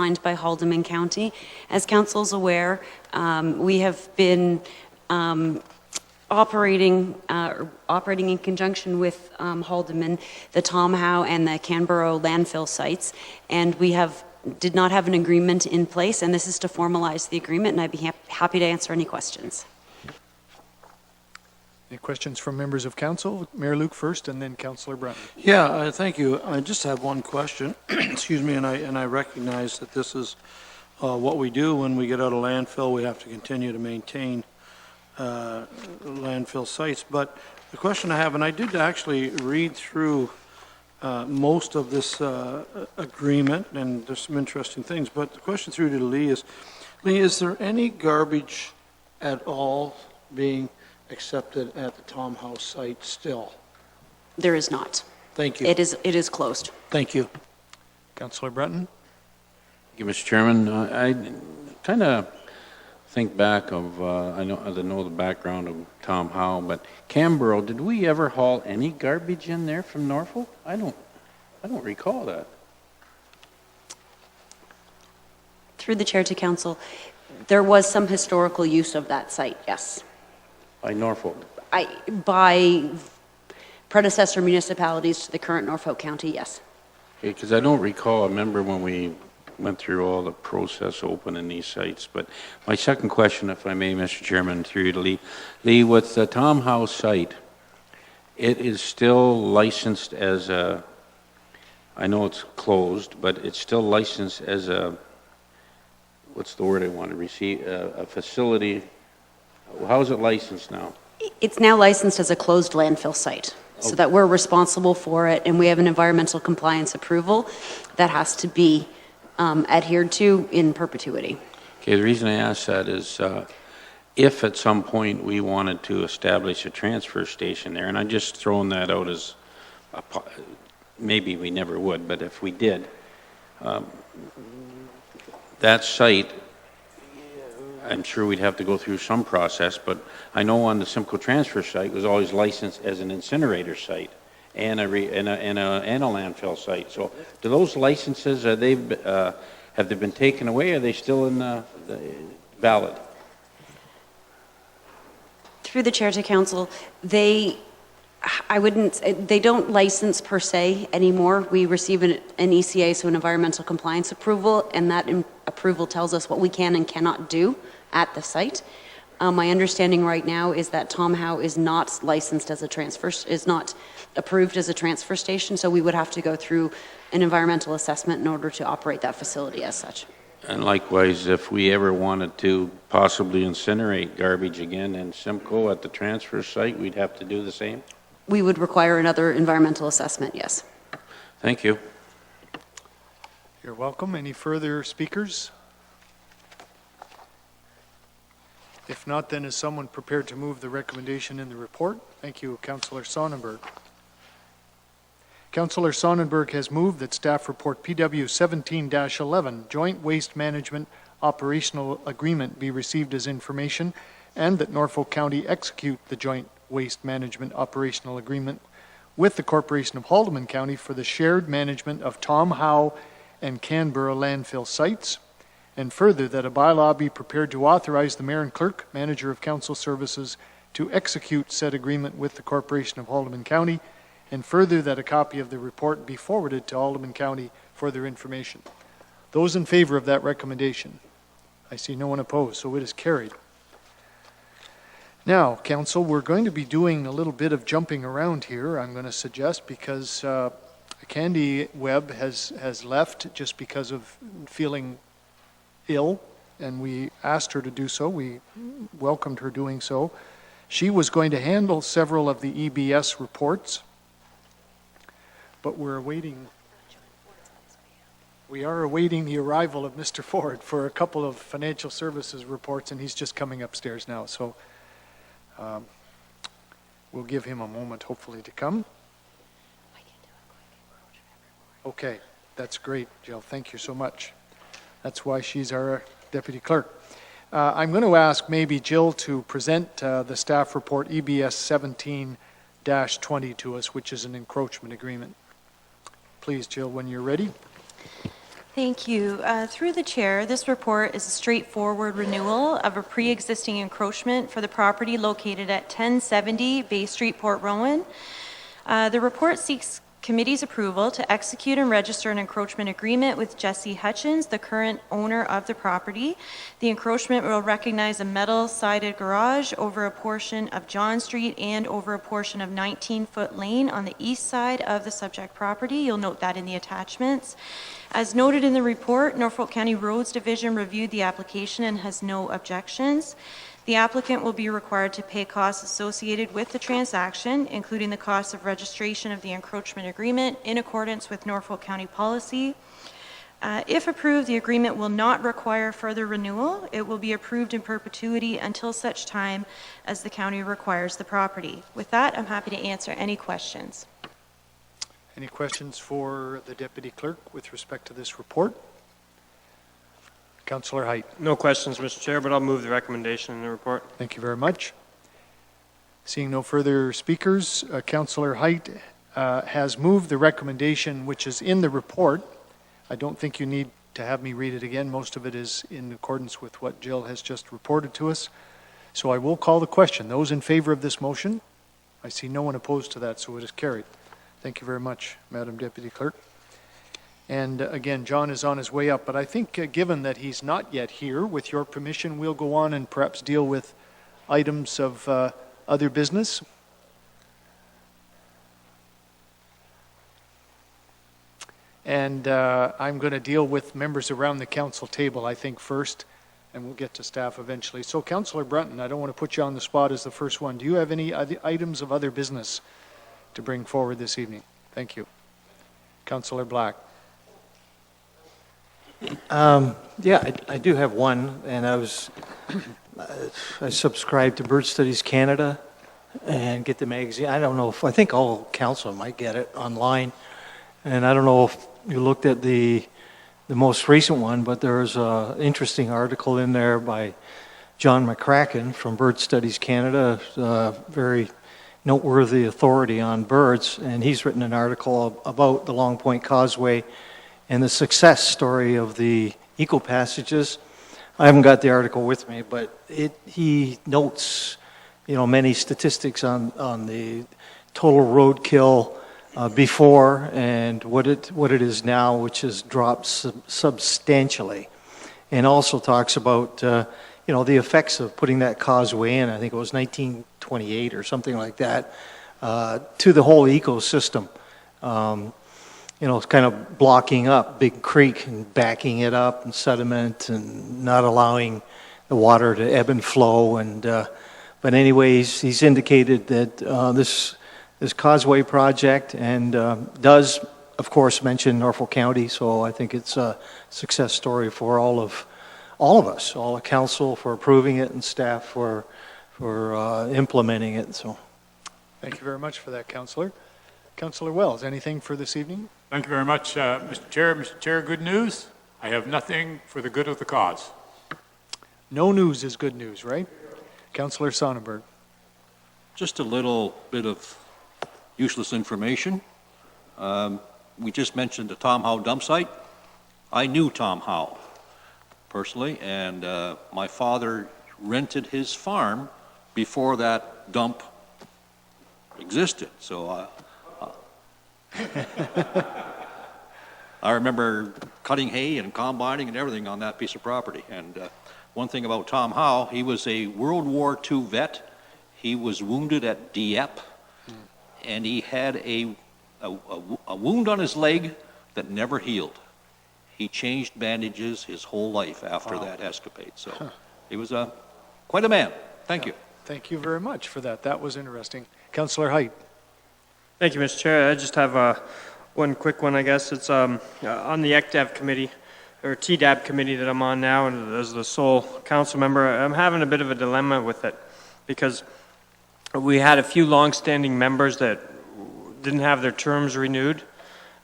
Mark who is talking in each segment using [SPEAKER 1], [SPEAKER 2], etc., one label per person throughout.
[SPEAKER 1] signed by Haldeman County. As council's aware, we have been operating in conjunction with Haldeman, the Tom Howe and the Canberra landfill sites, and we did not have an agreement in place, and this is to formalize the agreement, and I'd be happy to answer any questions.
[SPEAKER 2] Any questions from members of council? Mayor Luke first, and then Councillor Brunton.
[SPEAKER 3] Yeah, thank you. I just have one question. Excuse me, and I recognize that this is what we do when we get out of landfill. We have to continue to maintain landfill sites. But the question I have, and I did actually read through most of this agreement, and there's some interesting things. But the question through to Lee, is there any garbage at all being accepted at the Tom Howe site still?
[SPEAKER 1] There is not.
[SPEAKER 3] Thank you.
[SPEAKER 1] It is closed.
[SPEAKER 3] Thank you.
[SPEAKER 2] Councillor Brunton.
[SPEAKER 4] Thank you, Mr. Chairman. I kind of think back of, I know the background of Tom Howe, but Canberra, did we ever haul any garbage in there from Norfolk? I don't recall that.
[SPEAKER 1] Through the chair to council, there was some historical use of that site, yes.
[SPEAKER 4] By Norfolk?
[SPEAKER 1] By predecessor municipalities to the current Norfolk County, yes.
[SPEAKER 4] Okay, because I don't recall, I remember when we went through all the process opening these sites. But my second question, if I may, Mr. Chairman, through you to Lee. Lee, with the Tom Howe site, it is still licensed as a, I know it's closed, but it's still licensed as a, what's the word I want to receive, a facility. How is it licensed now?
[SPEAKER 1] It's now licensed as a closed landfill site, so that we're responsible for it, and we have an environmental compliance approval that has to be adhered to in perpetuity.
[SPEAKER 4] Okay, the reason I ask that is if at some point we wanted to establish a transfer station there, and I'm just throwing that out as maybe we never would, but if we did, that site, I'm sure we'd have to go through some process, but I know on the Simcoe transfer site was always licensed as an incinerator site and a landfill site. So do those licenses, have they been taken away? Are they still in valid?
[SPEAKER 1] Through the chair to council, they don't license per se anymore. We receive an ECA, so an environmental compliance approval, and that approval tells us what we can and cannot do at the site. My understanding right now is that Tom Howe is not licensed as is not approved as a transfer station, so we would have to go through an environmental assessment in order to operate that facility as such.
[SPEAKER 4] And likewise, if we ever wanted to possibly incinerate garbage again in Simcoe at the transfer site, we'd have to do the same?
[SPEAKER 1] We would require another environmental assessment, yes.
[SPEAKER 4] Thank you.
[SPEAKER 2] You're welcome. Any further speakers? If not, then is someone prepared to move the recommendation in the report? Thank you, Councillor Sonnenberg. Councillor Sonnenberg has moved that staff report PW 17-11, Joint Waste Management Operational Agreement, be received as information, and that Norfolk County execute the Joint Waste Management Operational Agreement with the Corporation of Haldeman County for the shared management of Tom Howe and Canberra landfill sites, and further that a bylaw be prepared to authorize the Mayor and Clerk, Manager of Council Services, to execute said agreement with the Corporation of Haldeman County, and further that a copy of the report be forwarded to Haldeman County for their information. Those in favor of that recommendation? I see no one opposed, so it is carried. Now, Council, we're going to be doing a little bit of jumping around here, I'm going to suggest, because Candy Webb has left just because of feeling ill, and we asked her to do so. We welcomed her doing so. She was going to handle several of the EBS reports, but we are awaiting the arrival of Mr. Ford for a couple of financial services reports, and he's just coming upstairs now. So we'll give him a moment, hopefully, to come. Okay, that's great, Jill. Thank you so much. That's why she's our deputy clerk. I'm going to ask maybe Jill to present the staff report EBS 17-20 to us, which is an encroachment agreement. Please, Jill, when you're ready.
[SPEAKER 5] Thank you. Through the chair, this report is a straightforward renewal of a pre-existing encroachment for the property located at 1070 Bay Street, Port Rowan. The report seeks committee's approval to execute and register an encroachment agreement with Jesse Hutchins, the current owner of the property. The encroachment will recognize a metal-sided garage over a portion of John Street and over a portion of 19-foot lane on the east side of the subject property. You'll note that in the attachments. As noted in the report, Norfolk County Roads Division reviewed the application and has no objections. The applicant will be required to pay costs associated with the transaction, including the cost of registration of the encroachment agreement in accordance with Norfolk County policy. If approved, the agreement will not require further renewal. It will be approved in perpetuity until such time as the county requires the property. With that, I'm happy to answer any questions.
[SPEAKER 2] Any questions for the Deputy Clerk with respect to this report? Councillor Height.
[SPEAKER 6] No questions, Mr. Chair, but I'll move the recommendation in the report.
[SPEAKER 2] Thank you very much. Seeing no further speakers, Councillor Height has moved the recommendation which is in the report. I don't think you need to have me read it again. Most of it is in accordance with what Jill has just reported to us. So I will call the question. Those in favor of this motion? I see no one opposed to that, so it is carried. Thank you very much, Madam Deputy Clerk. And again, John is on his way up, but I think given that he's not yet here, with your permission, we'll go on and perhaps deal with items of other business. And I'm going to deal with members around the council table, I think, first, and we'll get to staff eventually. So, Councillor Brunton, I don't want to put you on the spot as the first one. Do you have any items of other business to bring forward this evening? Thank you. Councillor Black.
[SPEAKER 7] Yeah, I do have one, and I subscribe to Bird Studies Canada and get the magazine. I don't know if, I think all council might get it online, and I don't know if you looked at the most recent one, but there's an interesting article in there by John McCracken from Bird Studies Canada, very noteworthy authority on birds, and he's written an article about the Long Point Causeway and the success story of the eco passages. I haven't got the article with me, but he notes, many statistics on the total roadkill before and what it is now, which has dropped substantially, and also talks about the effects of putting that causeway in. I think it was 1928 or something like that, to the whole ecosystem. It's kind of blocking up Big Creek and backing it up and sediment and not allowing the water to ebb and flow. And but anyways, he's indicated that this causeway project and does, of course, mention Norfolk County. So I think it's a success story for all of us, all the council for approving it and staff for implementing it. So,
[SPEAKER 2] thank you very much for that, Councillor. Councillor Wells, anything for this evening?
[SPEAKER 8] Thank you very much, Mr. Chair. Mr. Chair, good news. I have nothing for the good of the cause.
[SPEAKER 2] No news is good news, right? Councillor Sonnenberg.
[SPEAKER 9] Just a little bit of useless information. We just mentioned the Tom Howe dump site. I knew Tom Howe personally, and my father rented his farm before that dump existed. So I remember cutting hay and combining and everything on that piece of property. And one thing about Tom Howe, he was a World War II vet. He was wounded at Dieppe, and he had a wound on his leg that never healed. He changed bandages his whole life after that escapade. So he was quite a man. Thank you.
[SPEAKER 2] Thank you very much for that. That was interesting. Councillor Height.
[SPEAKER 6] Thank you, Mr. Chair. I just have one quick one, I guess. It's on the ECDAV committee, or TDAB committee that I'm on now, and as the sole council member, I'm having a bit of a dilemma with it, because we had a few long-standing members that didn't have their terms renewed,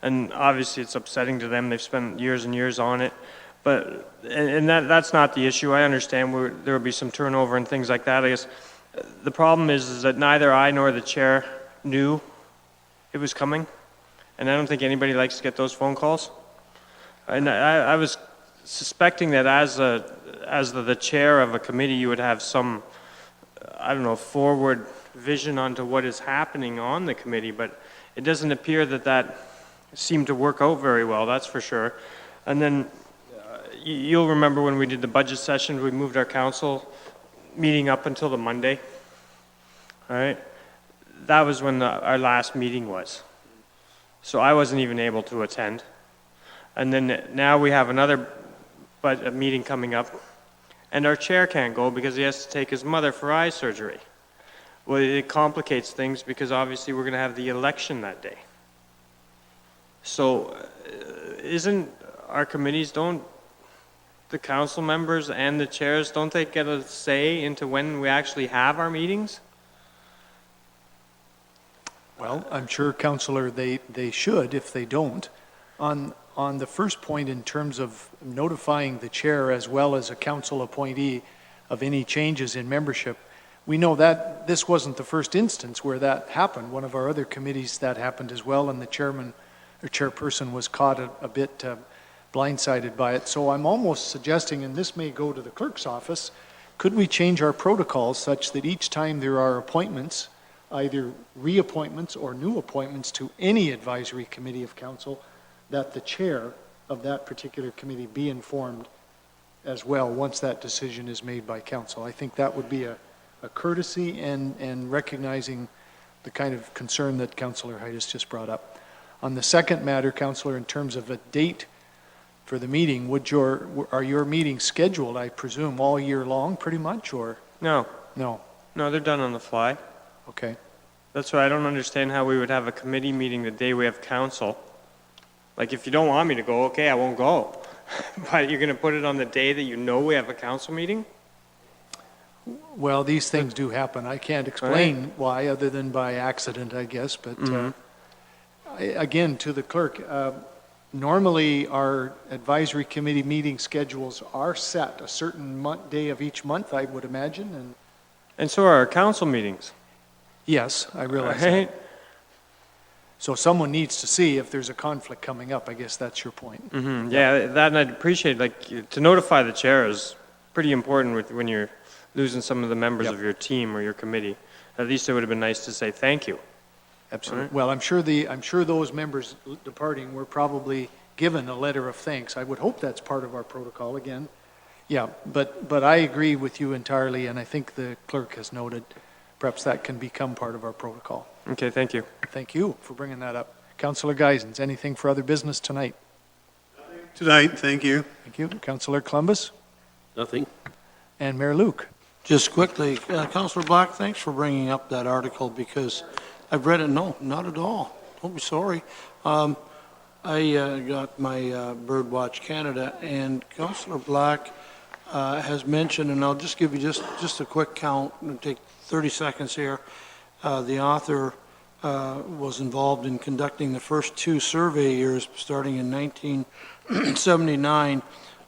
[SPEAKER 6] and obviously it's upsetting to them. They've spent years and years on it, but that's not the issue. I understand there will be some turnover and things like that. I guess the problem is that neither I nor the chair knew it was coming, and I don't think anybody likes to get those phone calls. And I was suspecting that as the chair of a committee, you would have some, I don't know, forward vision onto what is happening on the committee, but it doesn't appear that seemed to work out very well, that's for sure. And then you'll remember when we did the budget session, we moved our council meeting up until the Monday. All right? That was when our last meeting was. So I wasn't even able to attend. And then now we have another meeting coming up, and our chair can't go because he has to take his mother for eye surgery. Well, it complicates things because obviously we're going to have the election that day. So isn't our committees, don't the council members and the chairs, don't they get a say into when we actually have our meetings?
[SPEAKER 2] Well, I'm sure, Councillor, they should if they don't. On the first point, in terms of notifying the chair as well as a council appointee of any changes in membership, we know that this wasn't the first instance where that happened. One of our other committees that happened as well, and the chairman or chairperson was caught a bit blindsided by it. So I'm almost suggesting, and this may go to the clerk's office, could we change our protocols such that each time there are appointments, either reappointments or new appointments to any advisory committee of council, that the chair of that particular committee be informed as well once that decision is made by council. I think that would be a courtesy and recognizing the kind of concern that Councillor Heides just brought up. On the second matter, Councillor, in terms of a date for the meeting, are your meetings scheduled, I presume, all year long pretty much, or?
[SPEAKER 6] No.
[SPEAKER 2] No.
[SPEAKER 6] No, they're done on the fly.
[SPEAKER 2] Okay.
[SPEAKER 6] That's why I don't understand how we would have a committee meeting the day we have council. Like, if you don't want me to go, okay, I won't go. But you're going to put it on the day that you know we have a council meeting?
[SPEAKER 2] Well, these things do happen. I can't explain why, other than by accident, I guess. But again, to the clerk, normally our advisory committee meeting schedules are set a certain day of each month, I would imagine.
[SPEAKER 6] And so are our council meetings.
[SPEAKER 2] Yes, I realize
[SPEAKER 6] Right?
[SPEAKER 2] that. So someone needs to see if there's a conflict coming up. I guess that's your point.
[SPEAKER 6] Yeah, that and I'd appreciate, like, to notify the chair is pretty important when you're losing some of the members of your team or your committee. At least it would have been nice to say thank you.
[SPEAKER 2] Absolutely. Well, I'm sure those members departing were probably given a letter of thanks. I would hope that's part of our protocol again. Yeah, but I agree with you entirely, and I think the clerk has noted perhaps that can become part of our protocol.
[SPEAKER 6] Okay, thank you.
[SPEAKER 2] Thank you for bringing that up. Councillor Geisens, anything for other business tonight?
[SPEAKER 10] Tonight, thank you.
[SPEAKER 2] Thank you. Councillor Columbus?
[SPEAKER 9] Nothing.
[SPEAKER 2] And Mayor Luke?
[SPEAKER 3] Just quickly, Councillor Black, thanks for bringing up that article because I've read it. No, not at all. Don't be sorry. I got my Birdwatch Canada, and Councillor Black has mentioned, and I'll just give you just a quick count, it'll take 30 seconds here. The author was involved in conducting the first two survey years starting in 1979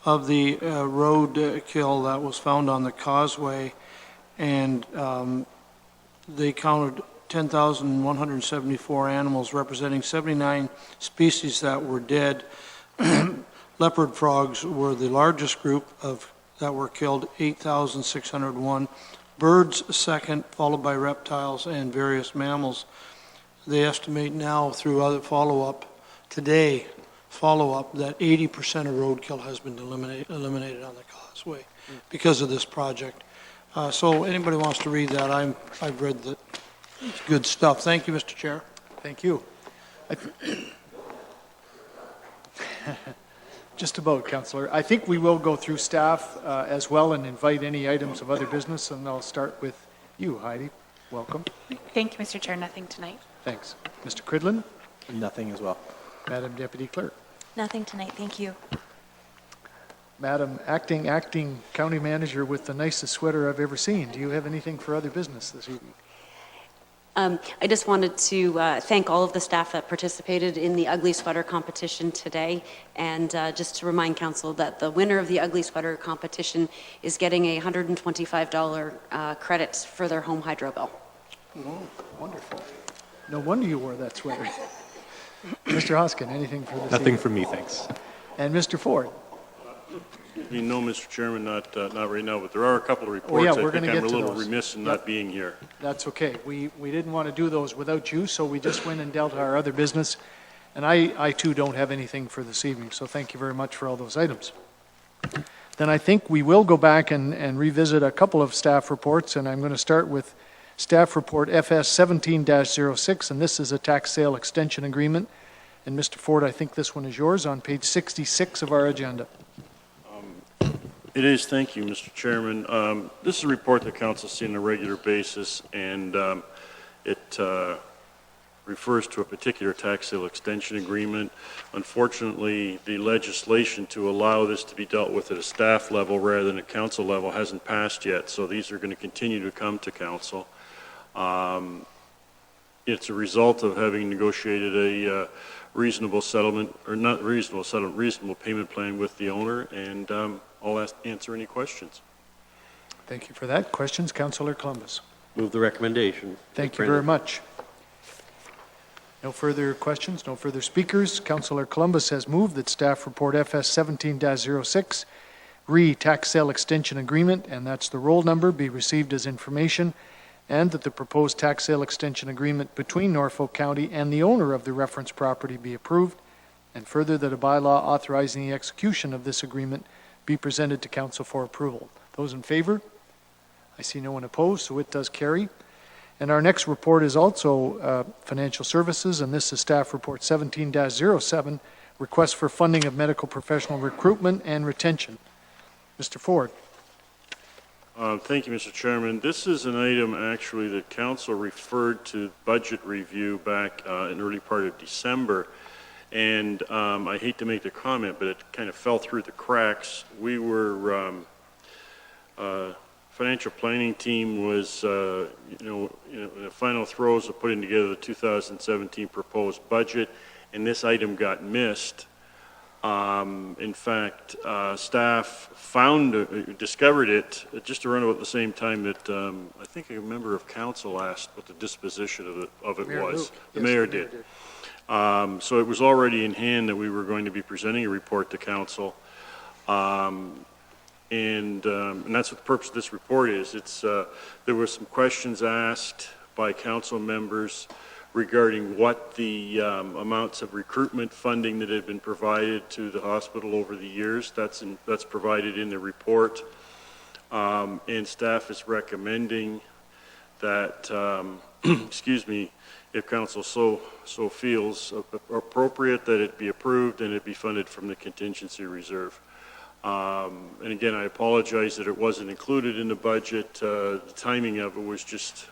[SPEAKER 3] of the road kill that was found on the causeway, and they counted 10,174 animals representing 79 species that were dead. Leopard frogs were the largest group that were killed, 8,601. Birds second, followed by reptiles and various mammals. They estimate now through other follow-up, that 80% of roadkill has been eliminated on the causeway because of this project. So anybody wants to read that, I've read that. It's good stuff. Thank you, Mr. Chair.
[SPEAKER 2] Thank you. Just about, Councillor. I think we will go through staff as well and invite any items of other business, and I'll start with you, Heidi. Welcome.
[SPEAKER 11] Thank you, Mr. Chair. Nothing tonight.
[SPEAKER 2] Thanks. Mr. Cridlin?
[SPEAKER 12] Nothing as well.
[SPEAKER 2] Madam Deputy Clerk?
[SPEAKER 5] Nothing tonight, thank you.
[SPEAKER 2] Madam Acting County Manager with the nicest sweater I've ever seen. Do you have anything for other business this evening?
[SPEAKER 1] I just wanted to thank all of the staff that participated in the Ugly Sweater competition today, and just to remind Council that the winner of the Ugly Sweater competition is getting a $125 credit for their home hydro bill.
[SPEAKER 2] Oh, wonderful. No wonder you wore that sweater. Mr. Hoskin, anything for this
[SPEAKER 12] Nothing
[SPEAKER 2] evening?
[SPEAKER 12] from me, thanks.
[SPEAKER 2] And Mr. Ford.
[SPEAKER 12] No, Mr. Chairman, not right now, but there are a couple of
[SPEAKER 2] Oh, yeah,
[SPEAKER 12] reports
[SPEAKER 2] we're
[SPEAKER 12] I think
[SPEAKER 2] gonna
[SPEAKER 12] I'm a
[SPEAKER 2] get to
[SPEAKER 12] little
[SPEAKER 2] those.
[SPEAKER 12] remiss in
[SPEAKER 2] Yep.
[SPEAKER 12] not being here.
[SPEAKER 2] That's okay. We didn't want to do those without you, so we just went and dealt our other business. And I too don't have anything for this evening, so thank you very much for all those items. Then I think we will go back and revisit a couple of staff reports, and I'm going to start with Staff Report FS 17-06, and this is a tax sale extension agreement. And Mr. Ford, I think this one is yours on page 66 of our agenda.
[SPEAKER 12] It is, thank you, Mr. Chairman. This is a report that council sees on a regular basis, and it refers to a particular tax sale extension agreement. Unfortunately, the legislation to allow this to be dealt with at a staff level rather than a council level hasn't passed yet, so these are going to continue to come to council. It's a result of having negotiated a reasonable settlement, or not reasonable settlement, reasonable payment plan with the owner, and I'll answer any questions.
[SPEAKER 2] Thank you for that. Questions, Councillor Columbus?
[SPEAKER 13] Move the recommendation.
[SPEAKER 2] Thank you very much. No further questions, no further speakers. Councillor Columbus has moved that Staff Report FS 17-06, tax sale extension agreement, and that's the roll number, be received as information, and that the proposed tax sale extension agreement between Norfolk County and the owner of the reference property be approved, and further that a bylaw authorizing the execution of this agreement be presented to council for approval. Those in favor? I see no one opposed, so it does carry. And our next report is also financial services, and this is Staff Report 17-07, request for funding of medical professional recruitment and retention. Mr. Ford.
[SPEAKER 12] Thank you, Mr. Chairman. This is an item actually that council referred to budget review back in early part of December. And I hate to make the comment, but it kind of fell through the cracks. We were, financial planning team was, in the final throes of putting together the 2017 proposed budget, and this item got missed. In fact, staff discovered it just around about the same time that I think a member of council asked what the disposition of it
[SPEAKER 2] Mayor
[SPEAKER 12] was.
[SPEAKER 2] Luke.
[SPEAKER 12] The
[SPEAKER 2] Yes,
[SPEAKER 12] mayor did. So it was already in hand that we were going to be presenting a report to council. And that's what the purpose of this report is. There were some questions asked by council members regarding what the amounts of recruitment funding that had been provided to the hospital over the years. That's provided in the report. And staff is recommending that, excuse me, if council so feels appropriate, that it be approved and it be funded from the contingency reserve. And again, I apologize that it wasn't included in the budget. The timing of it was just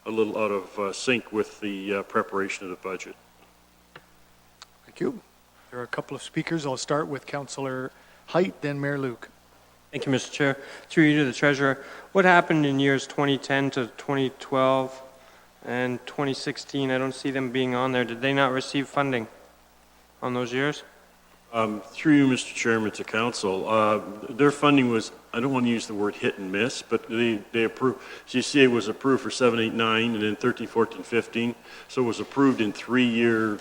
[SPEAKER 12] a little out of sync with the preparation of the budget.
[SPEAKER 2] Thank you. There are a couple of speakers. I'll start with Councillor Height, then Mayor Luke.
[SPEAKER 6] Thank you, Mr. Chair. Through you to the Treasurer, what happened in years 2010 to 2012 and 2016? I don't see them being on there. Did they not receive funding on those years?
[SPEAKER 12] Through you, Mr. Chairman, to council, their funding was, I don't want to use the word hit and miss, but they approved, CCA was approved for 7, 8, 9, and then 13, 14, 15. So it was approved in 3-year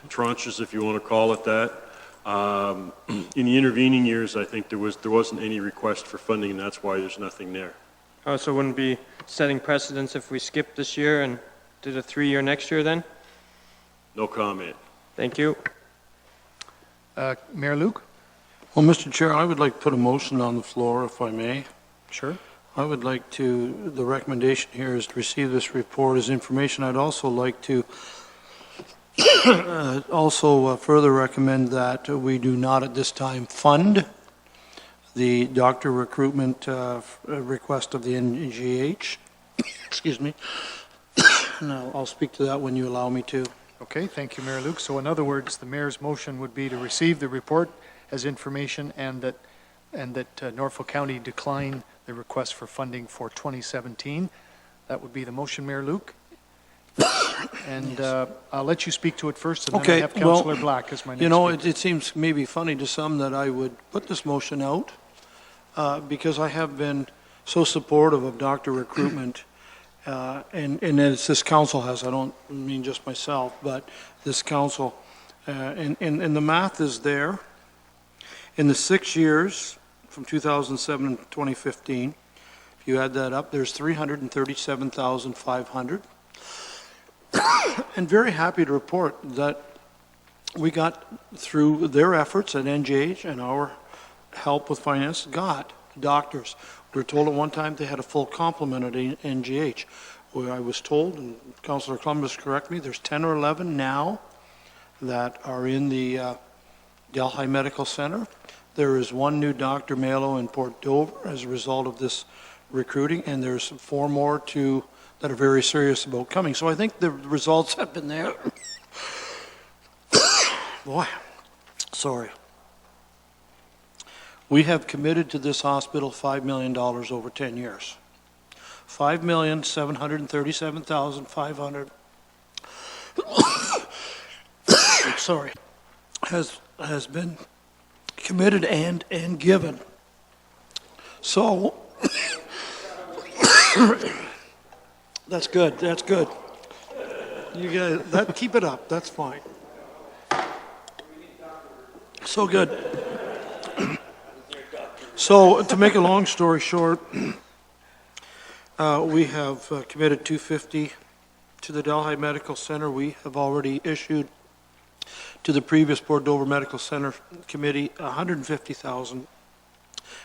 [SPEAKER 12] tranches, if you want to call it that. In the intervening years, I think there wasn't any request for funding, and that's why there's nothing there.
[SPEAKER 6] Oh, so it wouldn't be setting precedents if we skipped this year and did a 3-year next year then?
[SPEAKER 12] No comment.
[SPEAKER 6] Thank you.
[SPEAKER 2] Mayor Luke?
[SPEAKER 3] Well, Mr. Chair, I would like to put a motion on the floor, if I may.
[SPEAKER 2] Sure.
[SPEAKER 3] I would like to, the recommendation here is to receive this report as information. I'd also like to further recommend that we do not at this time fund the doctor recruitment request of the NGH. Excuse me. No, I'll speak to that when you allow me to.
[SPEAKER 2] Okay, thank you, Mayor Luke. So in other words, the mayor's motion would be to receive the report as information and that Norfolk County decline the request for funding for 2017. That would be the motion, Mayor Luke. And I'll let you speak to it first, and then I have Councillor Black as my next speaker.
[SPEAKER 3] It seems maybe funny to some that I would put this motion out because I have been so supportive of doctor recruitment. And as this council has, I don't mean just myself, but this council And the math is there. In the 6 years, from 2007 to 2015, if you add that up, there's 337,500. And very happy to report that we got, through their efforts at NGH and our help with finance, got doctors. We were told at one time they had a full complement at NGH. Where I was told, and Councillor Columbus correct me, there's 10 or 11 now that are in the Delhi Medical Center. There is one new Dr. Malo in Port Dover as a result of this recruiting, and there's 4 more that are very serious about coming. So I think the results have been there. Boy, sorry. We have committed to this hospital $5 million over 10 years. $5,737,500 sorry, has been committed and given. So that's good. That's good. You guys, keep it up. That's fine. So good. So to make a long story short, we have committed $250 to the Delhi Medical Center. We have already issued to the previous Port Dover Medical Center Committee $150,000.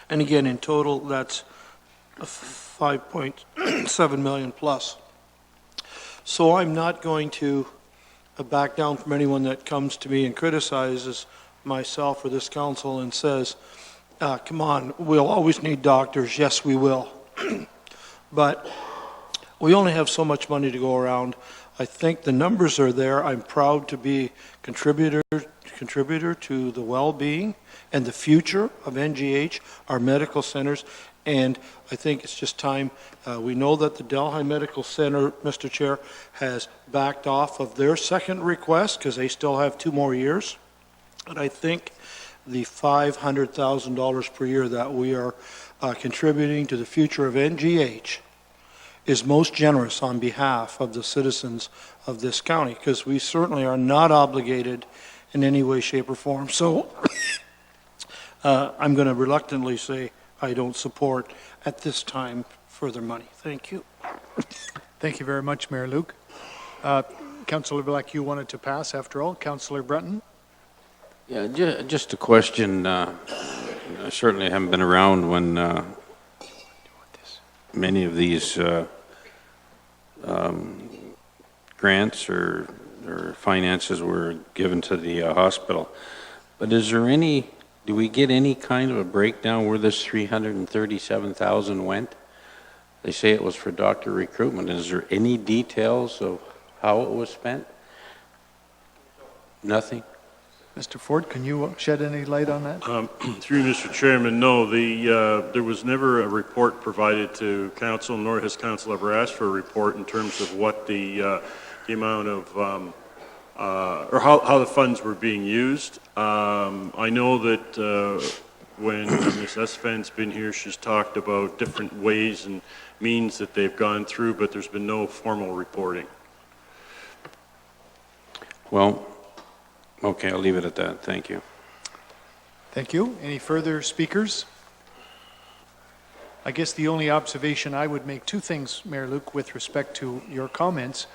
[SPEAKER 3] And again, in total, that's $5.7 million plus. So I'm not going to back down from anyone that comes to me and criticizes myself or this council and says, come on, we'll always need doctors. Yes, we will. But we only have so much money to go around. I think the numbers are there. I'm proud to be contributor to the well-being and the future of NGH, our medical centers, and I think it's just time. We know that the Delhi Medical Center, Mr. Chair, has backed off of their second request because they still have 2 more years. And I think the $500,000 per year that we are contributing to the future of NGH is most generous on behalf of the citizens of this county, because we certainly are not obligated in any way, shape, or form. So I'm going to reluctantly say I don't support at this time further money. Thank you.
[SPEAKER 2] Thank you very much, Mayor Luke. Councillor Black, you wanted to pass after all. Councillor Breton?
[SPEAKER 4] Yeah, just a question. I certainly haven't been around when many of these grants or finances were given to the hospital. But is there any, do we get any kind of a breakdown where this $337,000 went? They say it was for doctor recruitment. Is there any details of how it was spent? Nothing?
[SPEAKER 2] Mr. Ford, can you shed any light on that?
[SPEAKER 12] Through Mr. Chairman, no, there was never a report provided to council, nor has council ever asked for a report in terms of what the amount of, or how the funds were being used. I know that when Ms. Esfand's been here, she's talked about different ways and means that they've gone through, but there's been no formal reporting.
[SPEAKER 4] Well, okay, I'll leave it at that. Thank you.
[SPEAKER 2] Thank you. Any further speakers? I guess the only observation I would make, 2 things, Mayor Luke, with respect to your comments.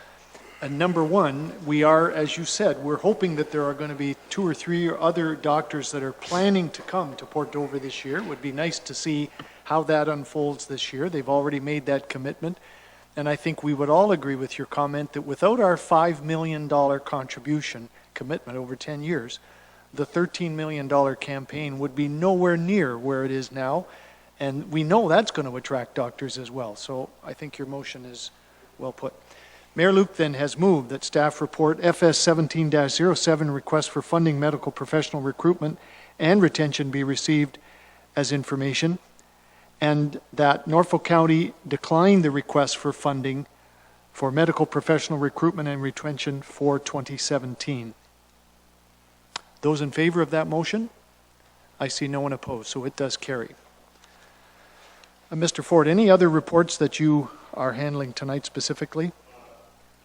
[SPEAKER 2] Number 1, we are, as you said, we're hoping that there are going to be 2 or 3 other doctors that are planning to come to Port Dover this year. It would be nice to see how that unfolds this year. They've already made that commitment. And I think we would all agree with your comment that without our $5 million contribution commitment over 10 years, the $13 million campaign would be nowhere near where it is now. And we know that's going to attract doctors as well. So I think your motion is well put. Mayor Luke then has moved that staff report FS 17-07 request for funding medical professional recruitment and retention be received as information, and that Norfolk County decline the request for funding for medical professional recruitment and retention for 2017. Those in favor of that motion? I see no one opposed, so it does carry. Mr. Ford, any other reports that you are handling tonight specifically?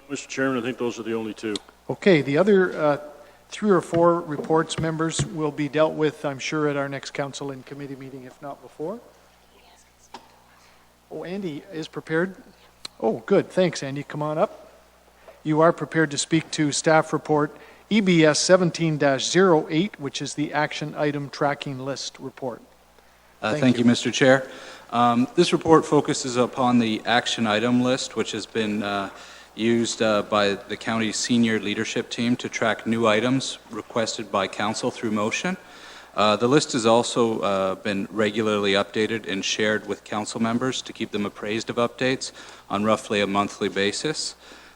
[SPEAKER 12] Mr. Chairman, I think those are the only 2.
[SPEAKER 2] Okay, the other 3 or 4 reports, members, will be dealt with, I'm sure, at our next council and committee meeting, if not before. Oh, Andy is prepared. Oh, good. Thanks, Andy. Come on up. You are prepared to speak to staff report EBS 17-08, which is the action item tracking list report.
[SPEAKER 13] Thank you, Mr. Chair. This report focuses upon the action item list, which has been used by the county's senior leadership team to track new items requested by council through motion. The list has also been regularly updated and shared with council members to keep them appraised of updates on roughly a monthly basis.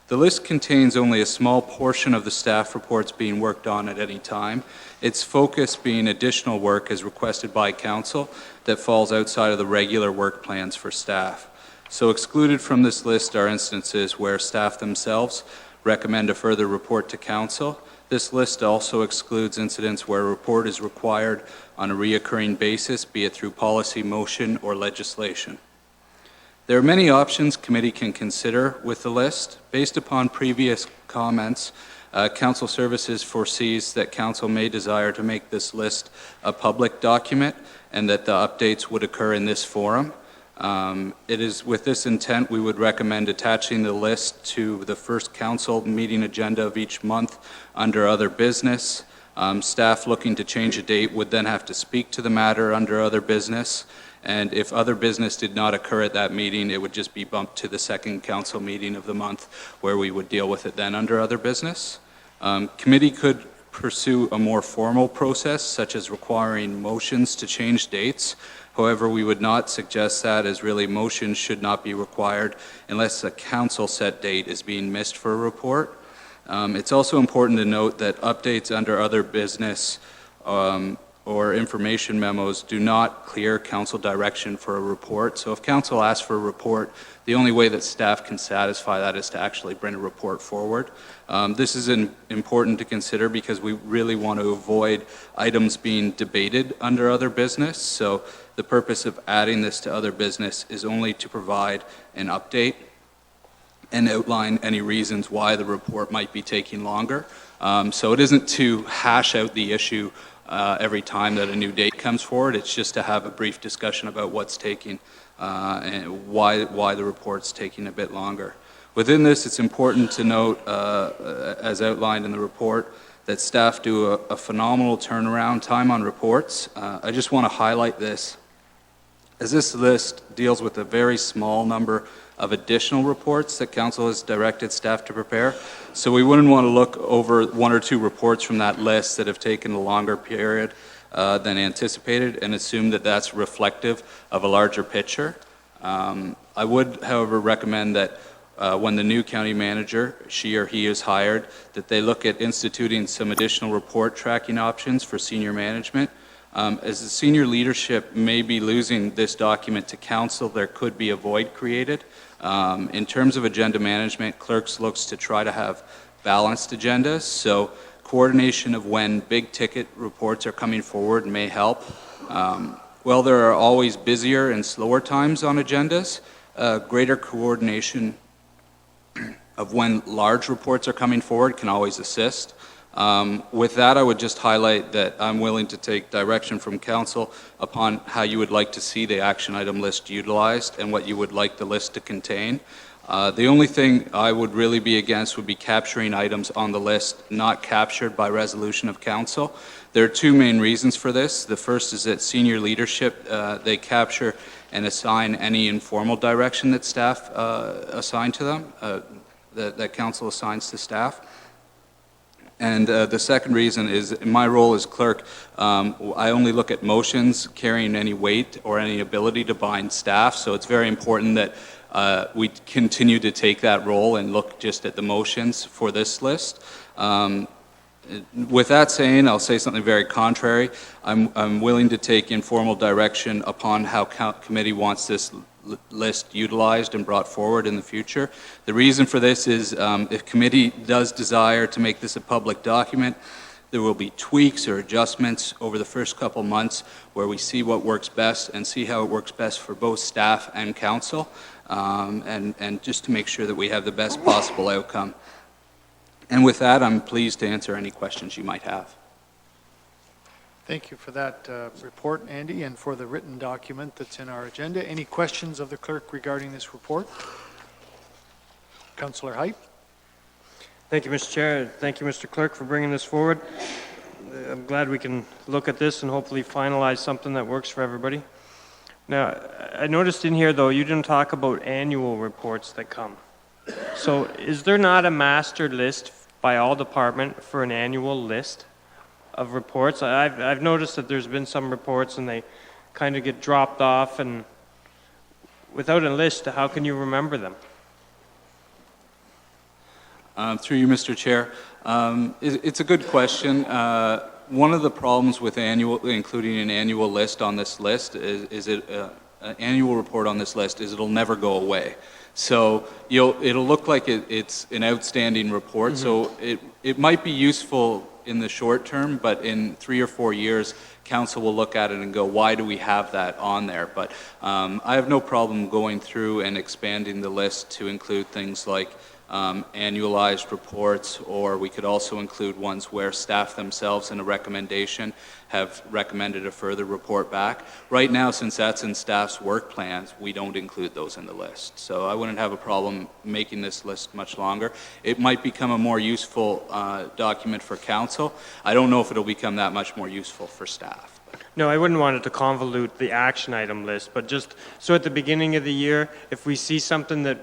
[SPEAKER 13] The list contains only a small portion of the staff reports being worked on at any time, its focus being additional work as requested by council that falls outside of the regular work plans for staff. So excluded from this list are instances where staff themselves recommend a further report to council. This list also excludes incidents where a report is required on a reoccurring basis, be it through policy, motion, or legislation. There are many options committee can consider with the list. Based upon previous comments, Council Services foresees that Council may desire to make this list a public document and that the updates would occur in this forum. It is with this intent we would recommend attaching the list to the first Council meeting agenda of each month under other business. Staff looking to change a date would then have to speak to the matter under other business. And if other business did not occur at that meeting, it would just be bumped to the second council meeting of the month where we would deal with it then under other business. Committee could pursue a more formal process, such as requiring motions to change dates. However, we would not suggest that, as really motions should not be required unless a council set date is being missed for a report. It's also important to note that updates under other business or information memos do not clear council direction for a report. So if council asks for a report, the only way that staff can satisfy that is to actually bring a report forward. This is important to consider because we really want to avoid items being debated under other business. So the purpose of adding this to other business is only to provide an update and outline any reasons why the report might be taking longer. So it isn't to hash out the issue every time that a new date comes forward. It's just to have a brief discussion about what's taking and why the report's taking a bit longer. Within this, it's important to note, as outlined in the report, that staff do a phenomenal turnaround time on reports. I just want to highlight this, as this list deals with a very small number of additional reports that council has directed staff to prepare. So we wouldn't want to look over 1 or 2 reports from that list that have taken a longer period than anticipated and assume that that's reflective of a larger picture. I would, however, recommend that when the new county manager, she or he is hired, that they look at instituting some additional report tracking options for senior management. As the senior leadership may be losing this document to council, there could be a void created. In terms of agenda management, clerks looks to try to have balanced agendas, so coordination of when big ticket reports are coming forward may help. While there are always busier and slower times on agendas, greater coordination of when large reports are coming forward can always assist. With that, I would just highlight that I'm willing to take direction from council upon how you would like to see the action item list utilized and what you would like the list to contain. The only thing I would really be against would be capturing items on the list not captured by resolution of council. There are 2 main reasons for this. The first is that senior leadership, they capture and assign any informal direction that staff assign to them, that council assigns to staff. And the second reason is, in my role as clerk, I only look at motions carrying any weight or any ability to bind staff, so it's very important that we continue to take that role and look just at the motions for this list. With that saying, I'll say something very contrary. I'm willing to take informal direction upon how committee wants this list utilized and brought forward in the future. The reason for this is if committee does desire to make this a public document, there will be tweaks or adjustments over the first couple months where we see what works best and see how it works best for both staff and council, and just to make sure that we have the best possible outcome. And with that, I'm pleased to answer any questions you might have.
[SPEAKER 2] Thank you for that report, Andy, and for the written document that's in our agenda. Any questions of the clerk regarding this report? Councillor Height?
[SPEAKER 6] Thank you, Mr. Chair. Thank you, Mr. Clerk, for bringing this forward. I'm glad we can look at this and hopefully finalize something that works for everybody. Now, I noticed in here, though, you didn't talk about annual reports that come. So is there not a master list by all department for an annual list of reports? I've noticed that there's been some reports and they kind of get dropped off, and without a list, how can you remember them?
[SPEAKER 13] Through you, Mr. Chair. It's a good question. One of the problems with including an annual list on this list an annual report on this list is it'll never go away. So it'll look like it's an outstanding report. So it might be useful in the short term, but in 3 or 4 years, council will look at it and go, why do we have that on there? But I have no problem going through and expanding the list to include things like annualized reports, or we could also include ones where staff themselves in a recommendation have recommended a further report back. Right now, since that's in staff's work plans, we don't include those in the list. So I wouldn't have a problem making this list much longer. It might become a more useful document for council. I don't know if it'll become that much more useful for staff.
[SPEAKER 6] No, I wouldn't want it to convolute the action item list, but just so at the beginning of the year, if we see something that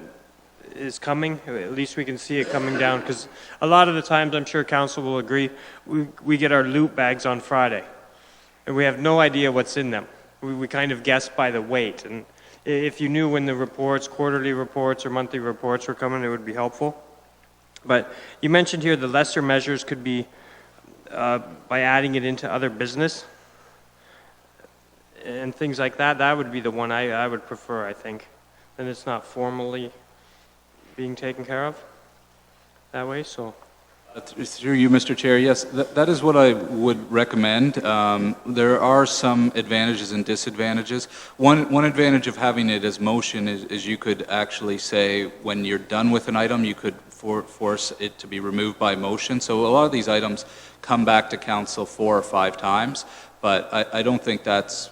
[SPEAKER 6] is coming, at least we can see it coming down, because a lot of the times, I'm sure council will agree, we get our loot bags on Friday, and we have no idea what's in them. We kind of guess by the weight, and if you knew when the reports, quarterly reports or monthly reports were coming, it would be helpful. But you mentioned here the lesser measures could be by adding it into other business and things like that. That would be the one I would prefer, I think. Then it's not formally being taken care of that way. So
[SPEAKER 13] Through you, Mr. Chair, yes, that is what I would recommend. There are some advantages and disadvantages. One advantage of having it as motion is you could actually say when you're done with an item, you could force it to be removed by motion. So a lot of these items come back to council 4 or 5 times, but I don't think that's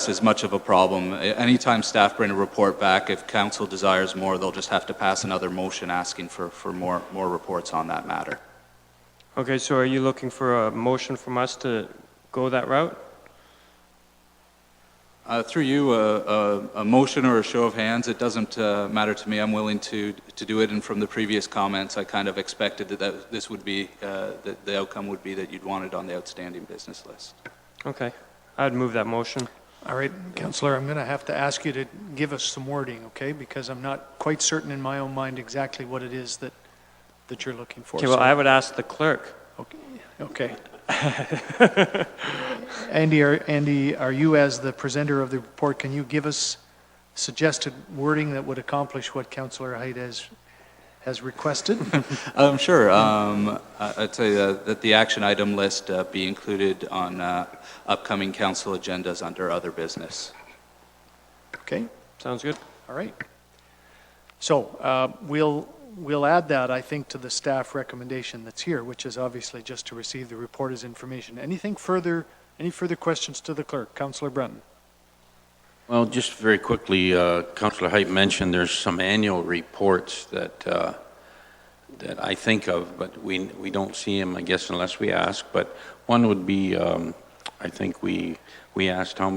[SPEAKER 13] as much of a problem. Anytime staff bring a report back, if council desires more, they'll just have to pass another motion asking for more reports on that matter.
[SPEAKER 6] okay, so are you looking for a motion from us to go that route?
[SPEAKER 13] Through you, a motion or a show of hands, it doesn't matter to me. I'm willing to do it, and from the previous comments, I kind of expected that this would be, that the outcome would be that you'd want it on the outstanding business list.
[SPEAKER 6] Okay, I'd move that motion.
[SPEAKER 2] All right, Councillor, I'm going to have to ask you to give us some wording, okay? Because I'm not quite certain in my own mind exactly what it is that you're looking for.
[SPEAKER 6] Okay, well,
[SPEAKER 2] So-
[SPEAKER 6] I would ask the clerk.
[SPEAKER 2] Okay. Andy, are you as the presenter of the report, can you give us suggested wording that would accomplish what Councillor Height has requested?
[SPEAKER 13] Sure. I'd say that the action item list be included on upcoming council agendas under other business.
[SPEAKER 2] Okay,
[SPEAKER 6] Sounds good.
[SPEAKER 2] all right. So we'll add that, I think, to the staff recommendation that's here, which is obviously just to receive the report as information. Any further questions to the clerk? Councillor Brunton.
[SPEAKER 4] Well, just very quickly, Councillor Height mentioned there's some annual reports that I think of, but we don't see them, I guess, unless we ask. But one would be, I think we asked how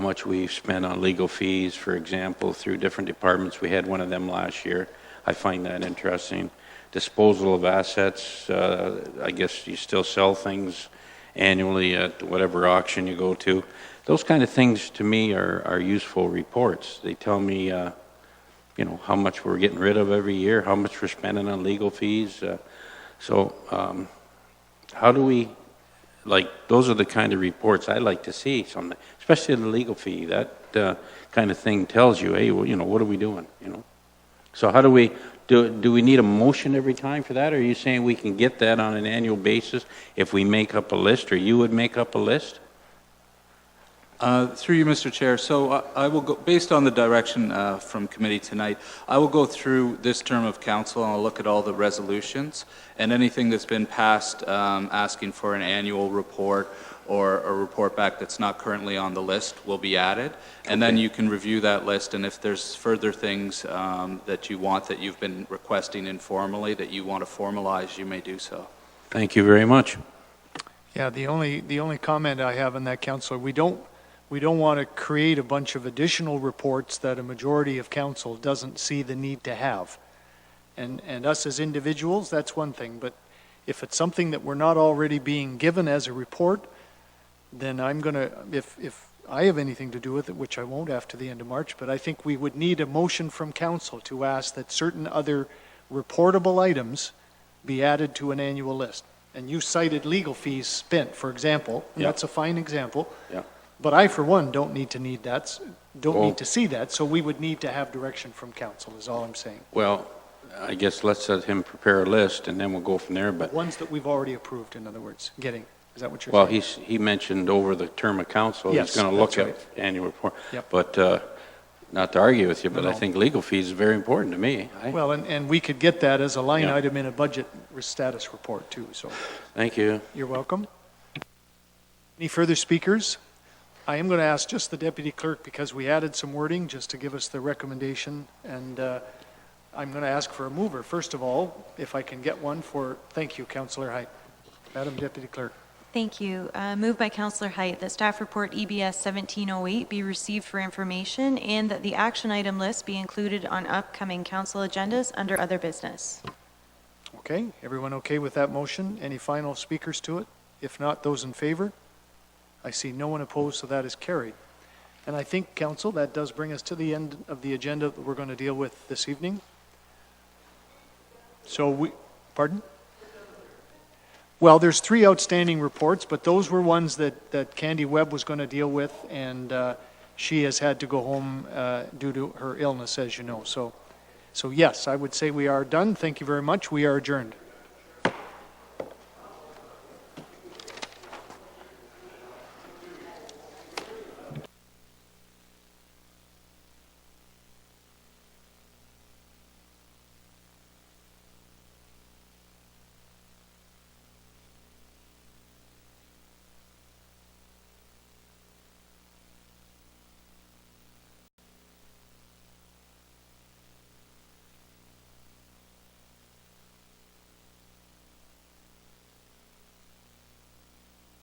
[SPEAKER 4] much we've spent on legal fees, for example, through different departments. We had one of them last year. I find that interesting. Disposal of assets, I guess you still sell things annually at whatever auction you go to. Those kind of things, to me, are useful reports. They tell me, how much we're getting rid of every year, how much we're spending on legal fees. How do we, those are the kind of reports I like to see, especially the legal fee. That kind of thing tells you, hey, well, what are we doing, So how do we need a motion every time for that? Or are you saying we can get that on an annual basis if we make up a list, or you would make up a list?
[SPEAKER 13] Through you, Mr. Chair. So I will go, based on the direction from committee tonight, I will go through this term of council and I'll look at all the resolutions and anything that's been passed asking for an annual report or a report back that's not currently on the list will be added. And then you can review that list, and if there's further things that you want that you've been requesting informally that you want to formalize, you may do so.
[SPEAKER 4] Thank you very much.
[SPEAKER 2] Yeah, the only comment I have on that, Councillor, we don't want to create a bunch of additional reports that a majority of council doesn't see the need to have. And us as individuals, that's one thing, but if it's something that we're not already being given as a report, then I'm going to, if I have anything to do with it, which I won't after the end of March, but I think we would need a motion from council to ask that certain other reportable items be added to an annual list. And you cited legal fees spent, for example, and that's a fine example.
[SPEAKER 4] Yeah.
[SPEAKER 2] But I, for one, don't need to see that, so we would need to have direction from council, is all I'm saying.
[SPEAKER 4] Well, I guess let's let him prepare a list, and then we'll go from there, but...
[SPEAKER 2] Ones that we've already approved, in other words, getting. Is that what you're
[SPEAKER 4] Well,
[SPEAKER 2] saying?
[SPEAKER 4] he mentioned over the term of council,
[SPEAKER 2] Yes,
[SPEAKER 4] he's going to look
[SPEAKER 2] that's
[SPEAKER 4] at annual report.
[SPEAKER 2] Yep.
[SPEAKER 4] But, not to argue with you, but I
[SPEAKER 2] No.
[SPEAKER 4] think legal fees is very important to me.
[SPEAKER 2] Well, and we could get that as a line
[SPEAKER 4] Yeah.
[SPEAKER 2] item in a budget status report, too, so
[SPEAKER 4] Thank you.
[SPEAKER 2] you're welcome. Any further speakers? I am going to ask just the deputy clerk, because we added some wording just to give us the recommendation, and I'm going to ask for a mover. First of all, if I can get one for, thank you, Councillor Height. Madam Deputy Clerk.
[SPEAKER 5] Thank you. Moved by Councillor Height that staff report EBS 1708 be received for information and that the action item list be included on upcoming council agendas under other business.
[SPEAKER 2] Okay, everyone okay with that motion? Any final speakers to it? If not, those in favor? I see no one opposed, so that is carried. And I think, Council, that does bring us to the end of the agenda that we're going to deal with this evening. So pardon? Well, there's 3 outstanding reports, but those were ones that Candy Webb was going to deal with, and she has had to go home due to her illness, as you know. So yes, I would say we are done. Thank you very much. We are adjourned.